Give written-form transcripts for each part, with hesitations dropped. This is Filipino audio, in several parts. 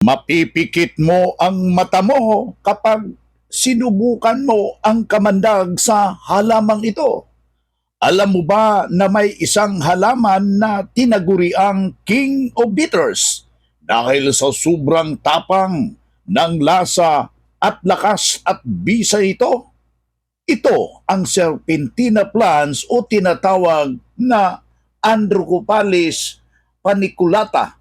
Mapipikit mo ang mata mo kapag sinubukan mo ang kamandag sa halamang ito. Alam mo ba na may isang halaman na tinaguriang King of Bitters dahil sa sobrang tapang ng lasa at lakas at bisa ito? Ito ang Serpentina plants o tinatawag na Androcopalis paniculata.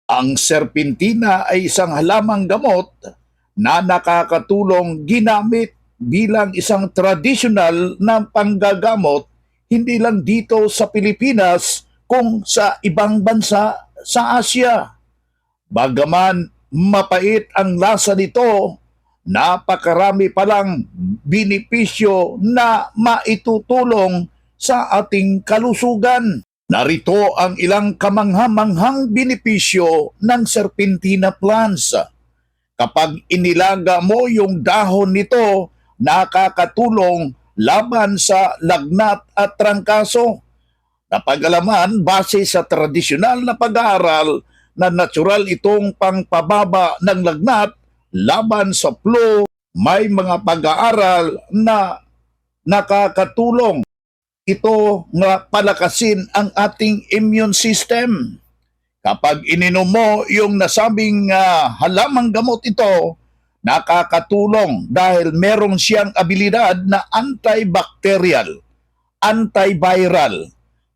Ang serpentina ay isang halamang gamot na nakakatulong ginamit bilang isang tradisyonal na panggagamot hindi lang dito sa Pilipinas kung sa ibang bansa sa Asya. Bagaman mapait ang lasa nito, napakarami palang benepisyo na maitutulong sa ating kalusugan. Narito ang ilang kamangha-manghang benepisyo ng serpentina plants. Kapag inilaga mo yung dahon nito, nakakatulong laban sa lagnat at trangkaso. Napag-alaman base sa tradisyonal na pag-aaral na natural itong pangpababa ng lagnat laban sa flu. May mga pag-aaral na nakakatulong ito nga palakasin ang ating immune system. Kapag ininom mo yung nasabing halamang gamot ito, nakakatulong dahil meron siyang abilidad na antibacterial, antiviral.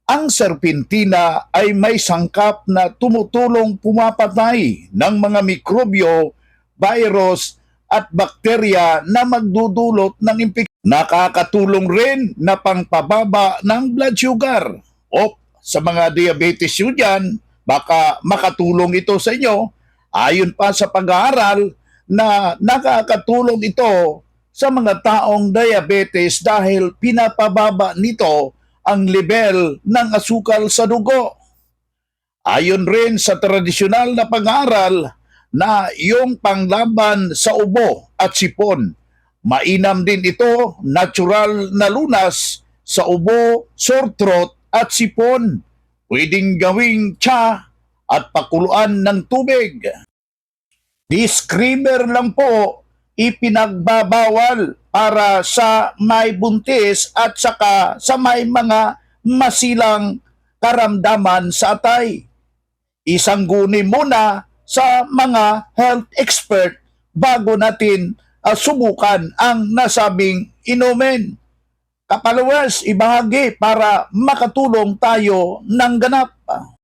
Ang serpentina ay may sangkap na tumutulong pumapatay ng mga mikrobyo, virus at bakterya na magdudulot ng infeksyon. Nakakatulong rin na pangpababa ng blood sugar. O sa mga diabetes nyo dyan, baka makatulong ito sa inyo. Ayon pa sa pag-aaral na nakakatulong ito sa mga taong diabetes dahil pinapababa nito ang level ng asukal sa dugo. Ayon rin sa tradisyonal na pag-aaral na yung panglaban sa ubo at sipon, mainam din ito, natural na lunas sa ubo, sore throat at sipon. Pwedeng gawing tsa at pakuluan ng tubig. Disclaimer lang po, ipinagbabawal para sa may buntis at saka sa may mga masilang karamdaman sa atay. Isangguni muna sa mga health expert bago natin subukan ang nasabing inumin. Kapalawas, ibahagi para makatulong tayo ng ganap.